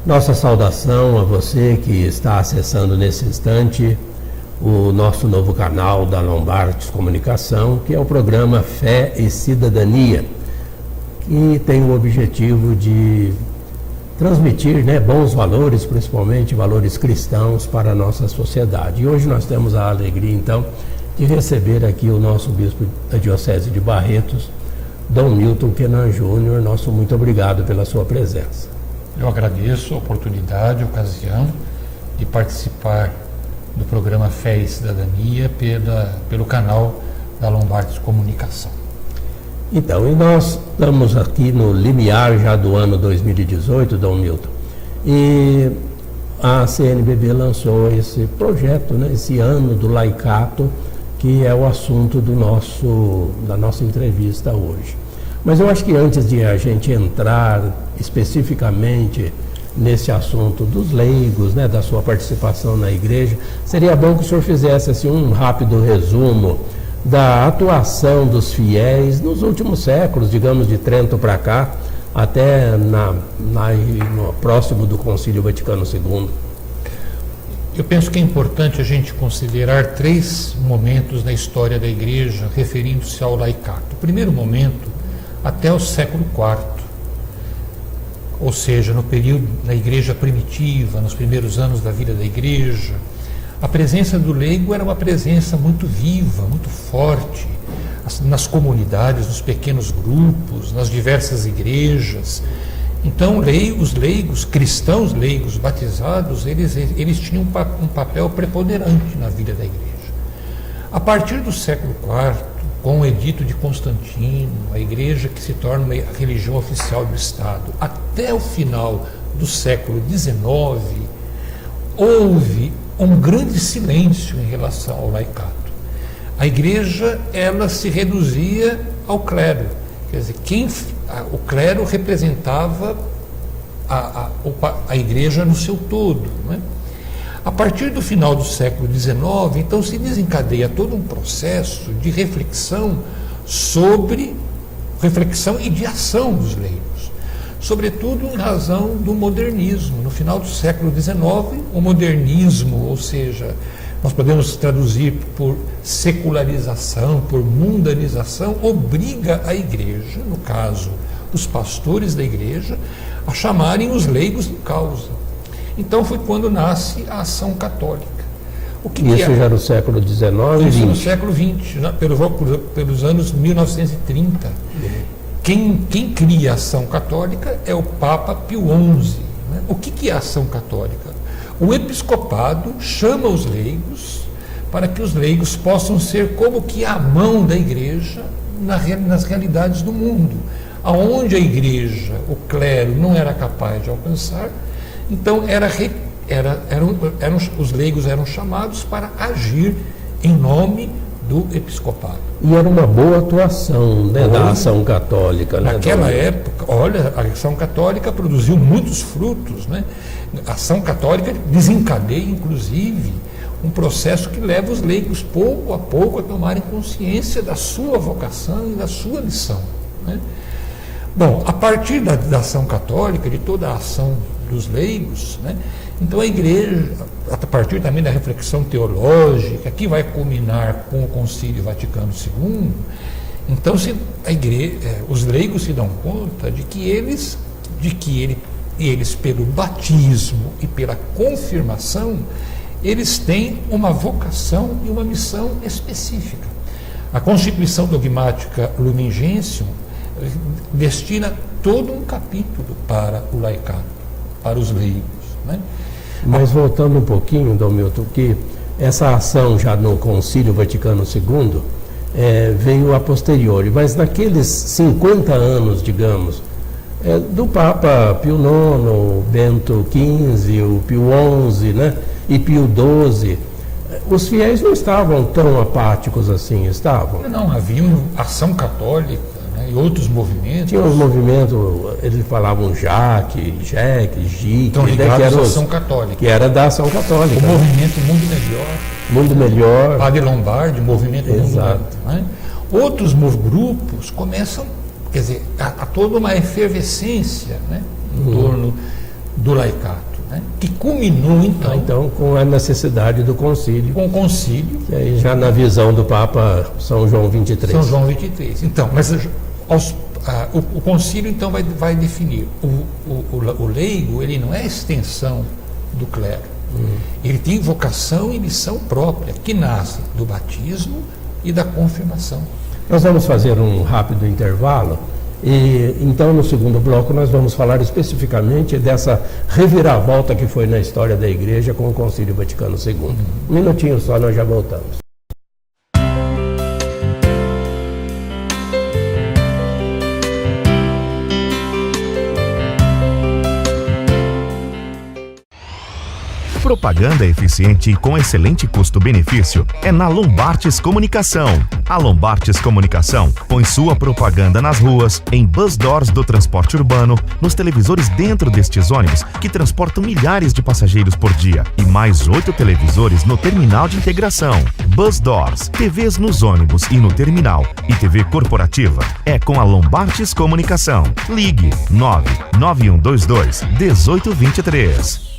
Nossa saudação a você que está acessando nesse instante o nosso novo canal da Lombardi Comunicação, que é o programa Fé e Cidadania, que tem o objetivo de transmitir, bons valores, principalmente valores cristãos, para a nossa sociedade. E hoje nós temos a alegria, então, de receber aqui o nosso bispo da Diocese de Barretos, Dom Milton Kenan Júnior. Nosso muito obrigado pela sua presença. Eu agradeço a oportunidade, a ocasião de participar do programa Fé e Cidadania pelo canal da Lombardi Comunicação. Então, e nós estamos aqui no limiar já do ano 2018, Dom Milton, e a CNBB lançou esse projeto, esse ano do laicato, que é o assunto da nossa entrevista hoje. Mas eu acho que antes de a gente entrar especificamente nesse assunto dos leigos, da sua participação na igreja, seria bom que o senhor fizesse assim, um rápido resumo da atuação dos fiéis nos últimos séculos, digamos de Trento para cá, até no próximo do Concílio Vaticano II. Eu penso que é importante a gente considerar 3 momentos na história da igreja referindo-se ao laicato. O primeiro momento, até o século IV, ou seja, no período da igreja primitiva, nos primeiros anos da vida da igreja, a presença do leigo era uma presença muito viva, muito forte, nas comunidades, nos pequenos grupos, nas diversas igrejas. Então, os leigos, cristãos leigos batizados, eles tinham um papel preponderante na vida da igreja. A partir do século IV, com o edito de Constantino, a igreja que se torna a religião oficial do Estado, até o final do século XIX, houve um grande silêncio em relação ao laicato. A igreja, ela se reduzia ao clero, quer dizer, o clero representava a igreja no seu todo, não é? A partir do final do século XIX, então, se desencadeia todo um processo de reflexão e de ação dos leigos, sobretudo em razão do modernismo. No final do século XIX, o modernismo, ou seja, nós podemos traduzir por secularização, por mundanização, obriga a igreja, no caso, os pastores da igreja, a chamarem os leigos em causa. Então foi quando nasce a ação católica. Isso já no século XIX e Isso XX? no século XX, pelos anos 1930. Quem cria a ação católica é o Papa Pio XI. O que é a ação católica? O episcopado chama os leigos para que os leigos possam ser como que a mão da igreja nas realidades do mundo, aonde a igreja, o clero, não era capaz de alcançar. Então os leigos eram chamados para agir em nome do episcopado. E era uma boa atuação da ação católica. Naquela época, olha, a ação católica produziu muitos frutos. A ação católica desencadeia, inclusive, um processo que leva os leigos, pouco a pouco, a tomarem consciência da sua vocação e da sua missão. Bom, a partir da ação católica, de toda a ação dos leigos, então a igreja, a partir também da reflexão teológica, que vai culminar com o Concílio Vaticano II, então os leigos se dão conta de que eles, pelo batismo e pela confirmação, eles têm uma vocação e uma missão específica. A Constituição Dogmática Lumen Gentium destina todo um capítulo para o laicato, para os leigos. Mas voltando um pouquinho, Dom Milton, que essa ação já no Concílio Vaticano II veio a posteriori, mas naqueles 50 anos, digamos, do Papa Pio IX, o Bento XV, o Pio XI, e Pio XII, os fiéis não estavam tão apáticos assim, estavam? Não, havia uma ação católica, e outros movimentos. Tinha uns movimentos, eles falavam Jaque, Gique, então, ligados à ação católica. Que era da ação católica. O movimento Mundo Melhor. Padre Lombardi, movimento Exato. Mundo Melhor. Outros grupos começam, quer dizer, há toda uma efervescência, em torno do laicato, né? Que culminou então com a necessidade do concílio. Com o concílio. E aí já na visão do Papa São João XXIII. São João XXIII. Então, mas o concílio então vai definir. O leigo, ele não é extensão do clero. Ele tem vocação e missão própria, que nasce do batismo e da confirmação. Nós vamos fazer um rápido intervalo. E então no segundo bloco nós vamos falar especificamente dessa reviravolta que foi na história da Igreja com o Concílio Vaticano II. Um minutinho só, nós já voltamos. Propaganda eficiente e com excelente custo-benefício é na Lombartes Comunicação. A Lombartes Comunicação põe sua propaganda nas ruas, em bus doors do transporte urbano, nos televisores dentro destes ônibus que transportam milhares de passageiros por dia e mais 8 televisores no terminal de integração. Bus doors, TVs nos ônibus e no terminal e TV corporativa é com a Lombartes Comunicação. Ligue 99122 1823.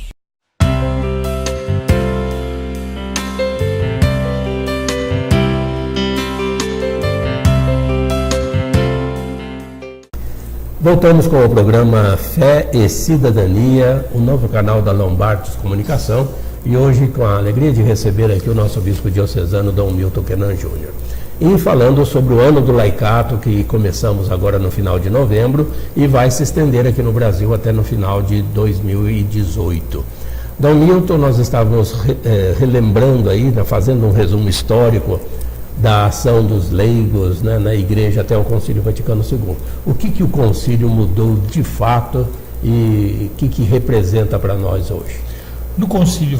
Voltamos com o programa Fé e Cidadania, o novo canal da Lombartes Comunicação, e hoje com a alegria de receber aqui o nosso bispo diocesano, Dom Milton Kenan Júnior. E falando sobre o ano do laicato, que começamos agora no final de novembro e vai se estender aqui no Brasil até no final de 2018. Dom Milton, nós estávamos relembrando aí, fazendo um resumo histórico da ação dos leigos, né, na Igreja até o Concílio Vaticano II. O que o concílio mudou de fato e o que representa para nós hoje? O Concílio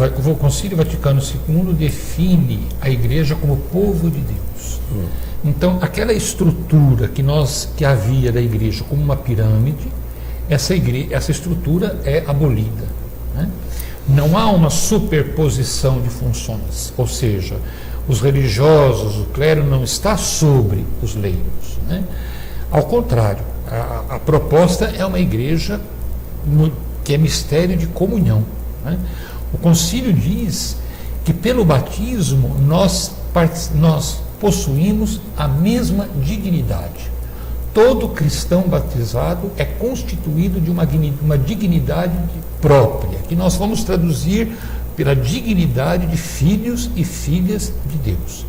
Vaticano II define a Igreja como povo de Deus. Então, aquela estrutura que havia da Igreja como uma pirâmide, essa estrutura é abolida, né? Não há uma superposição de funções, ou seja, os religiosos, o clero não está sobre os leigos, né? Ao contrário, a proposta é uma igreja que é mistério de comunhão, né? O concílio diz que pelo batismo nós possuímos a mesma dignidade. Todo cristão batizado é constituído de uma dignidade própria, que nós vamos traduzir pela dignidade de filhos e filhas de Deus.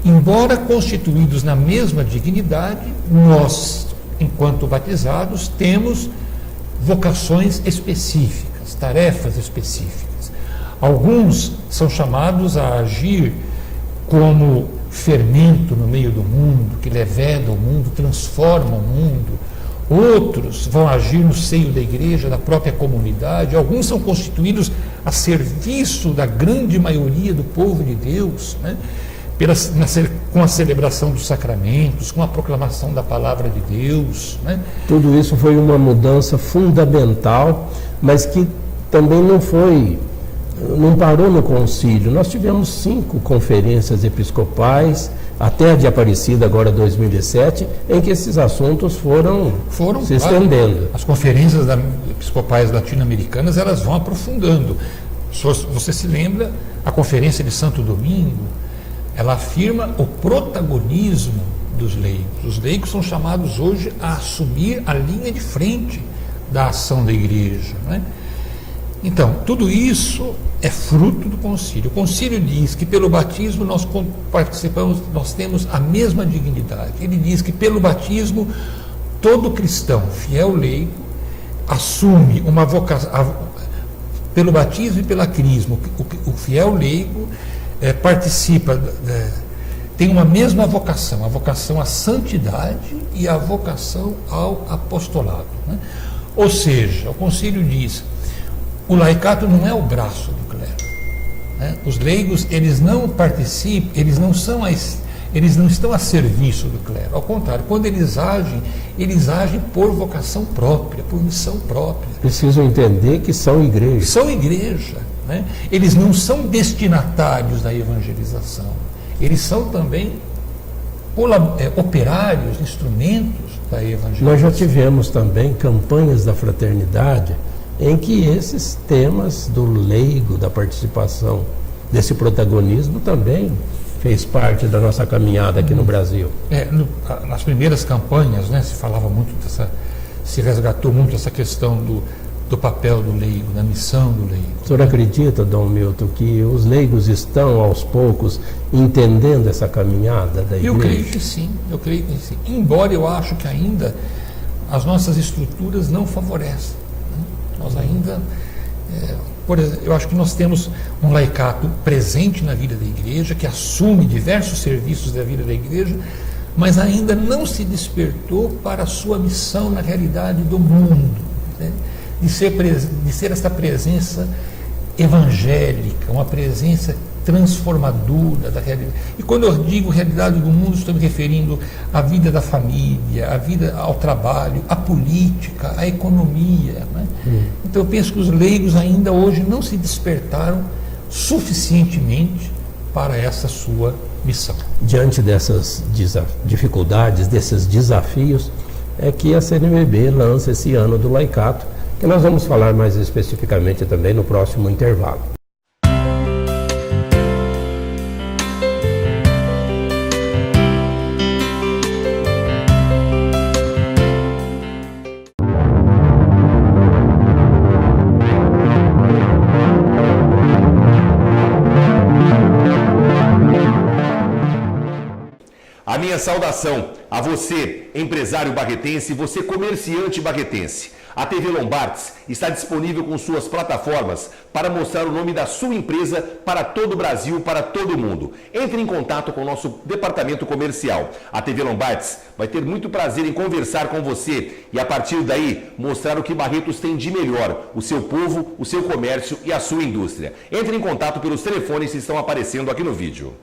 Embora constituídos na mesma dignidade, nós, enquanto batizados, temos vocações específicas, tarefas específicas. Alguns são chamados a agir como fermento no meio do mundo, que leveda o mundo, transforma o mundo. Outros vão agir no seio da igreja, da própria comunidade. Alguns são constituídos a serviço da grande maioria do povo de Deus, né? Com a celebração dos sacramentos, com a proclamação da palavra de Deus, né? Tudo isso foi uma mudança fundamental, mas que também não parou no concílio. Nós tivemos 5 conferências episcopais, até a de Aparecida, agora 2007, em que esses assuntos foram se estendendo. As conferências episcopais latino-americanas, elas vão aprofundando. Você se lembra, a conferência de Santo Domingo, ela afirma o protagonismo dos leigos. Os leigos são chamados hoje a assumir a linha de frente da ação da igreja, né? Então, tudo isso é fruto do concílio. O concílio diz que pelo batismo nós participamos, nós temos a mesma dignidade. Ele diz que pelo batismo todo cristão, fiel leigo, assume uma vocação. Pelo batismo e pela crisma, o fiel leigo participa, tem uma mesma vocação, a vocação à santidade e a vocação ao apostolado, né? Ou seja, o concílio diz: o laicato não é o braço do clero, né? Os leigos, eles não participam, eles não estão a serviço do clero. Ao contrário, quando eles agem por vocação própria, por missão própria. Precisam entender que são igreja. São igreja, né? Eles não são destinatários da evangelização. Eles são também operários, instrumentos da evangelização. Nós já tivemos também campanhas da fraternidade em que esses temas do leigo, da participação, desse protagonismo também fez parte da nossa caminhada aqui no Brasil. Nas primeiras campanhas, né, se resgatou muito essa questão do papel do leigo, da missão do leigo. O senhor acredita, Dom Milton, que os leigos estão aos poucos entendendo essa caminhada da igreja? Eu creio que sim. Embora eu acho que ainda as nossas estruturas não favorecem. Né? Nós ainda, por exemplo, eu acho que nós temos um laicato presente na vida da igreja, que assume diversos serviços da vida da igreja, mas ainda não se despertou para a sua missão na realidade do mundo, né? de ser essa presença evangélica, uma presença transformadora da realidade. E quando eu digo realidade do mundo, estou me referindo à vida da família, à vida ao trabalho, à política, à economia. Né? Então eu penso que os leigos ainda hoje não se despertaram suficientemente para essa sua missão. Diante dessas dificuldades, desses desafios, é que a CNBB lança esse ano do laicato, que nós vamos falar mais especificamente também no próximo intervalo. A minha saudação a você, empresário barretense, você comerciante barretense. A TV Lombardes está disponível com suas plataformas para mostrar o nome da sua empresa para todo o Brasil, para todo o mundo. Entre em contato com o nosso departamento comercial. A TV Lombardes vai ter muito prazer em conversar com você e a partir daí mostrar o que Barretos tem de melhor, o seu povo, o seu comércio e a sua indústria. Entre em contato pelos telefones que estão aparecendo aqui no vídeo.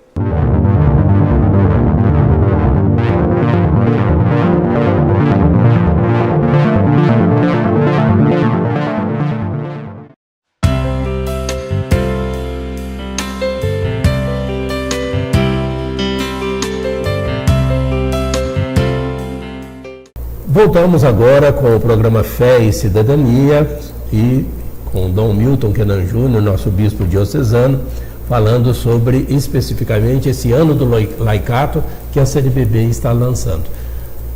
Voltamos agora com o programa Fé e Cidadania e com Dom Milton Kenan Júnior, nosso bispo diocesano, falando sobre especificamente esse ano do laicato que a CNBB está lançando.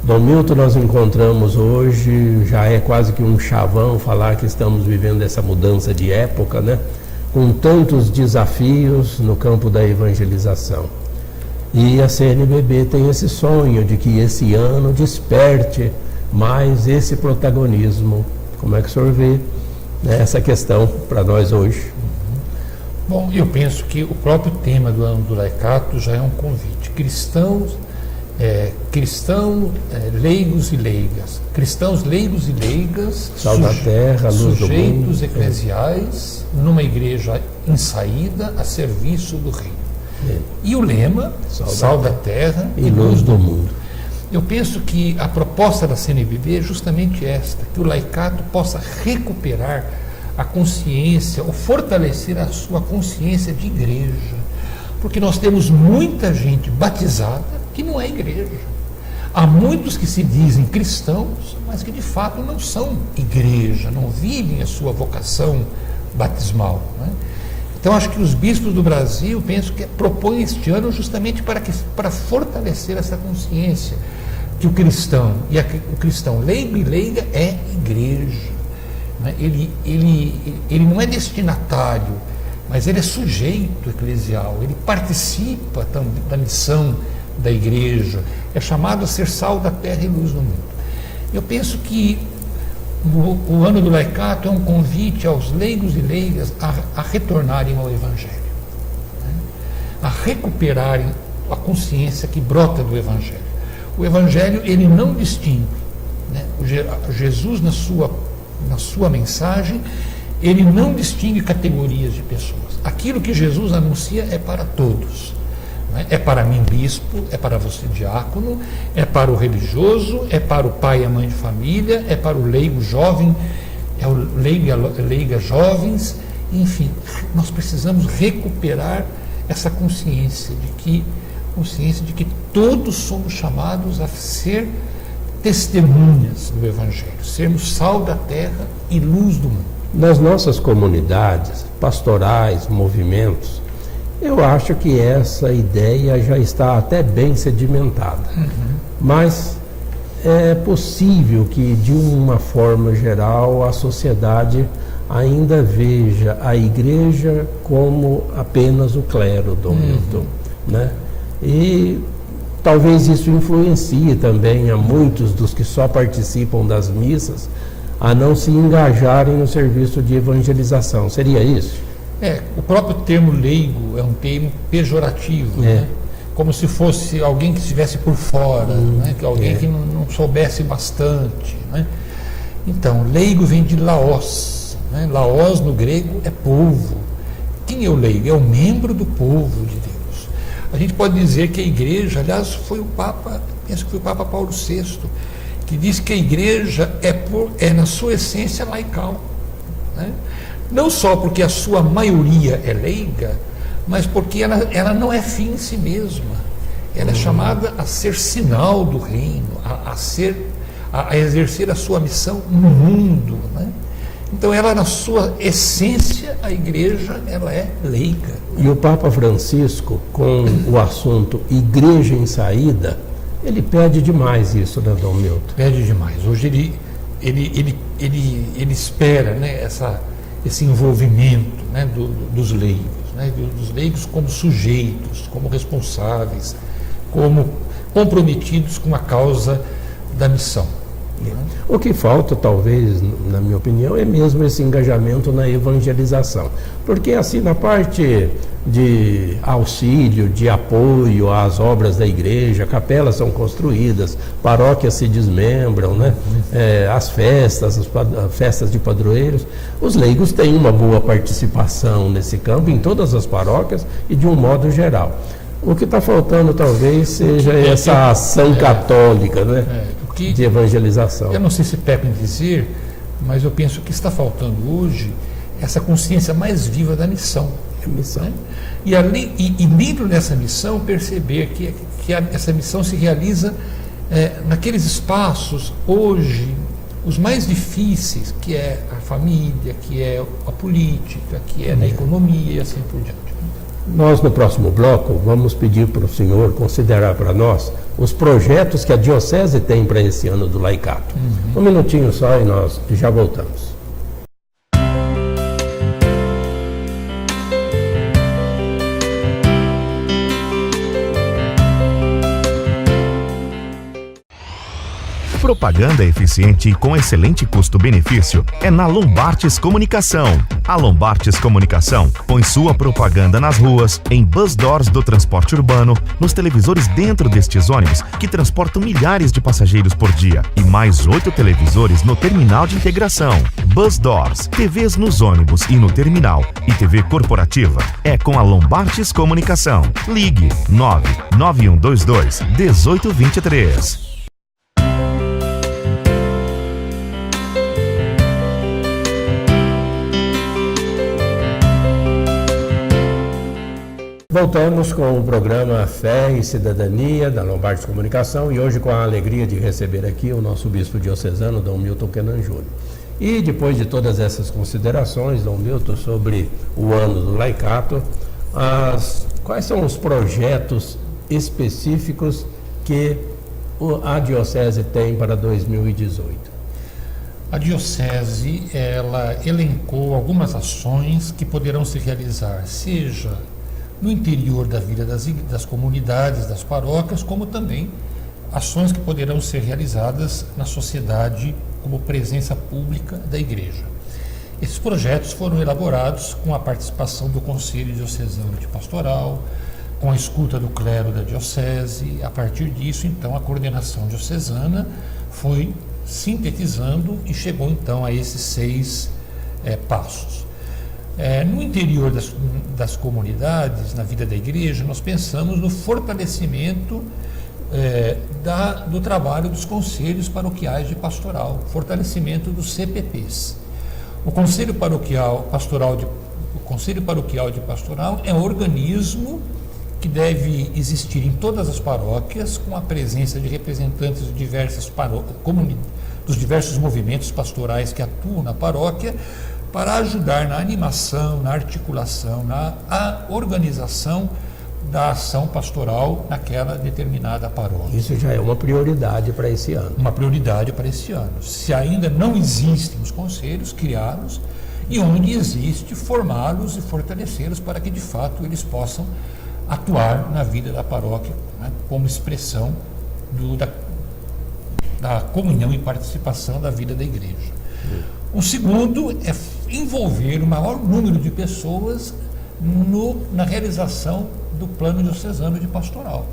Dom Milton, nós encontramos hoje, já é quase que um chavão falar que estamos vivendo essa mudança de época, né? Com tantos desafios no campo da evangelização. E a CNBB tem esse sonho de que esse ano desperte mais esse protagonismo. Como é que o senhor vê, né, essa questão para nós hoje? Bom, eu penso que o próprio tema do ano do laicato já é um convite. Leigos e leigas. Cristãos leigos e leigas, sal da terra, luz do mundo, sujeitos eclesiais, numa igreja em saída a serviço do reino. E o lema, sal da terra e luz do mundo. Eu penso que a proposta da CNBB é justamente esta, que o laicato possa recuperar a consciência, ou fortalecer a sua consciência de igreja. Porque nós temos muita gente batizada que não é igreja. Há muitos que se dizem cristãos, mas que de fato não são igreja, não vivem a sua vocação batismal, né? Então, acho que os bispos do Brasil, penso que propõem este ano justamente para fortalecer essa consciência que o cristão, o cristão leigo e leiga é igreja. Né? Ele não é destinatário, mas ele é sujeito eclesial, ele participa da missão da igreja, é chamado a ser sal da terra e luz do mundo. Eu penso que o ano do laicato é um convite aos leigos e leigas a retornarem ao Evangelho, né? A recuperarem a consciência que brota do Evangelho. O Evangelho, ele não distingue, né? Jesus, na sua mensagem, ele não distingue categorias de pessoas. Aquilo que Jesus anuncia é para todos. É para mim, bispo, é para você, diácono, é para o religioso, é para o pai e a mãe de família, é para o leigo jovem, é o leigo e a leiga jovens, enfim, nós precisamos recuperar essa consciência de que todos somos chamados a ser testemunhas do Evangelho, sermos sal da terra e luz do mundo. nas nossas comunidades, pastorais, movimentos, eu acho que essa ideia já está até bem sedimentada. Mas é possível que, de uma forma geral, a sociedade ainda veja a igreja como apenas o clero, Dom Milton, né? E talvez isso influencie também a muitos dos que só participam das missas a não se engajarem no serviço de evangelização. Seria isso? O próprio termo leigo é um termo pejorativo, né? Como se fosse alguém que estivesse por fora, né? Que alguém que não soubesse bastante, né? Então, leigo vem de laos, né? Laos no grego é povo. Quem é o leigo? É o membro do povo de Deus. A gente pode dizer que a igreja, aliás, foi o Papa, penso que foi o Papa Paulo VI, que disse que a igreja é na sua essência laical, né? Não só porque a sua maioria é leiga, mas porque ela não é fim em si mesma. Ela é chamada a ser sinal do reino, a exercer a sua missão no mundo, né? Então, ela, na sua essência, a igreja, ela é leiga. E o Papa Francisco, com o assunto Igreja em Saída, ele pede demais isso, né, Dom Milton? Pede demais. Hoje ele espera, né, esse envolvimento, né, dos leigos, né, dos leigos como sujeitos, como responsáveis, como comprometidos com a causa da missão. O que falta, talvez, na minha opinião, é mesmo esse engajamento na evangelização. Porque, assim, na parte de auxílio, de apoio às obras da igreja, capelas são construídas, paróquias se desmembram, né? As festas de padroeiros, os leigos têm uma boa participação nesse campo, em todas as paróquias e de um modo geral. O que está faltando, talvez, seja essa ação católica, né? De evangelização. Eu não sei se peco em dizer, mas eu penso que está faltando hoje essa consciência mais viva da missão. Missão. Né? E dentro dessa missão, perceber que essa missão se realiza naqueles espaços, hoje, os mais difíceis, que é a família, que é a política, que é na economia e assim por diante. Nós, no próximo bloco, vamos pedir para o senhor considerar para nós os projetos que a Diocese tem para esse ano do laicato. Um minutinho só e nós já voltamos. Propaganda eficiente e com excelente custo-benefício é na Lombartes Comunicação. A Lombartes Comunicação põe sua propaganda nas ruas, em bus doors do transporte urbano, nos televisores dentro destes ônibus que transportam milhares de passageiros por dia e mais 8 televisores no terminal de integração. Bus doors, TVs nos ônibus e no terminal e TV corporativa é com a Lombartes Comunicação. Ligue 99122 1823. Voltamos com o programa Fé e Cidadania da Lombardes Comunicação e hoje com a alegria de receber aqui o nosso bispo diocesano, Dom Milton Kenan Júnior. E depois de todas essas considerações, Dom Milton, sobre o ano do laicato, quais são os projetos específicos que a Diocese tem para 2018? A Diocese, ela elencou algumas ações que poderão se realizar, seja no interior da vida das comunidades, das paróquias, como também ações que poderão ser realizadas na sociedade como presença pública da Igreja. Esses projetos foram elaborados com a participação do Conselho Diocesano de Pastoral, com a escuta do clero da Diocese. A partir disso, então, a coordenação diocesana foi sintetizando e chegou, então, a esses 6 passos. No interior das comunidades, na vida da igreja, nós pensamos no fortalecimento do trabalho dos conselhos paroquiais de pastoral, fortalecimento dos CPPs. O Conselho Paroquial de Pastoral é um organismo que deve existir em todas as paróquias, com a presença de representantes de dos diversos movimentos pastorais que atuam na paróquia, para ajudar na animação, na articulação, na organização da ação pastoral naquela determinada paróquia. Isso já é uma prioridade para esse ano. Uma prioridade para esse ano. Se ainda não existem os conselhos, criá-los, e onde existe, formá-los e fortalecê-los para que de fato eles possam atuar na vida da paróquia, né, como expressão da comunhão e participação da vida da igreja. O segundo é envolver o maior número de pessoas na realização do plano diocesano de pastoral.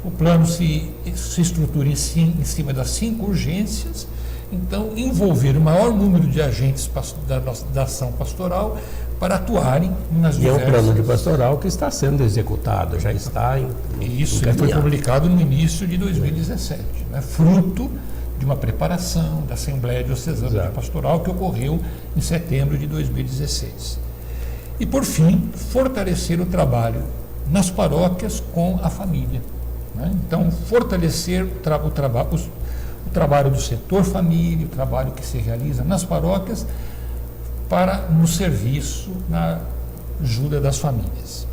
O plano se estrutura em cima das 5 urgências, então envolver o maior número de agentes da ação pastoral para atuarem nas diversas... E é um plano de pastoral que está sendo executado, já está Isso, ele foi publicado no início de 2017, né, fruto de uma preparação da Assembleia Diocesana de Pastoral que ocorreu em setembro de 2016. E, por fim, fortalecer o trabalho nas paróquias com a família, né? Então, fortalecer o trabalho do setor família, o trabalho que se realiza nas paróquias no serviço, na ajuda das famílias.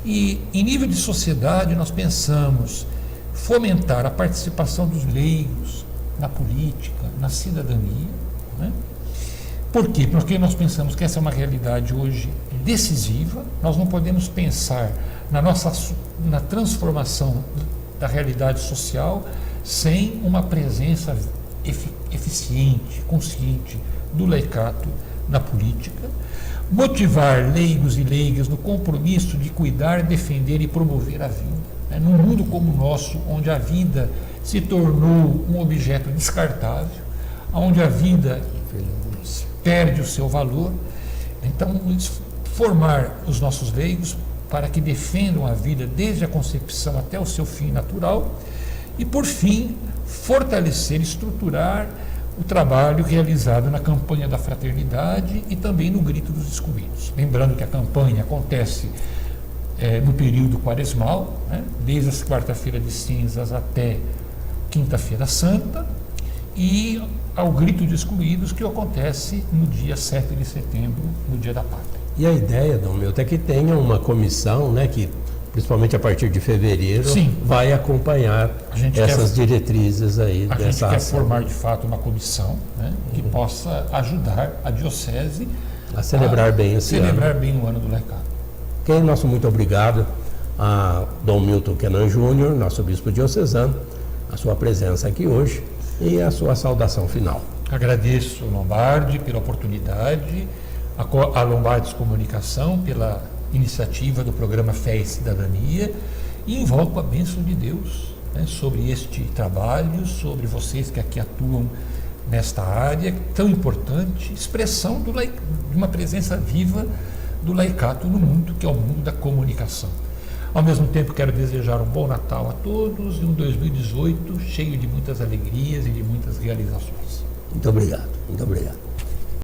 E, em nível de sociedade, nós pensamos fomentar a participação dos leigos na política, na cidadania, né? Por quê? Porque nós pensamos que essa é uma realidade hoje decisiva. Nós não podemos pensar na transformação da realidade social sem uma presença eficiente, consciente do laicato na política. Motivar leigos e leigas no compromisso de cuidar, defender e promover a vida. Num mundo como o nosso, onde a vida se tornou um objeto descartável, onde a vida perde o seu valor, então formar os nossos leigos para que defendam a vida desde a concepção até o seu fim natural e, por fim, fortalecer, estruturar o trabalho realizado na campanha da fraternidade e também no Grito dos Excluídos. Lembrando que a campanha acontece no período quaresmal, né, desde a quarta-feira de cinzas até quinta-feira santa, e ao Grito de Excluídos, que acontece no dia 7 de setembro, no dia da Pátria. E a ideia, Dom Milton, é que tenha uma comissão, né, que principalmente a partir de fevereiro vai acompanhar essas diretrizes aí dessa ação. A gente quer formar de fato uma comissão, né, que possa ajudar a diocese a celebrar bem esse ano. Celebrar bem o ano do laicato. Ok, nosso muito obrigado a Dom Milton Kenan Júnior, nosso bispo diocesano, a sua presença aqui hoje e a sua saudação final. Agradeço ao Lombardi pela oportunidade, a Lombardi Comunicação pela iniciativa do programa Fé e Cidadania, e invoco a bênção de Deus, né, sobre este trabalho, sobre vocês que aqui atuam nesta área tão importante, expressão de uma presença viva do laicato no mundo, que é o mundo da comunicação. Ao mesmo tempo, quero desejar um bom Natal a todos e um 2018 cheio de muitas alegrias e de muitas realizações. Muito obrigado, muito obrigado.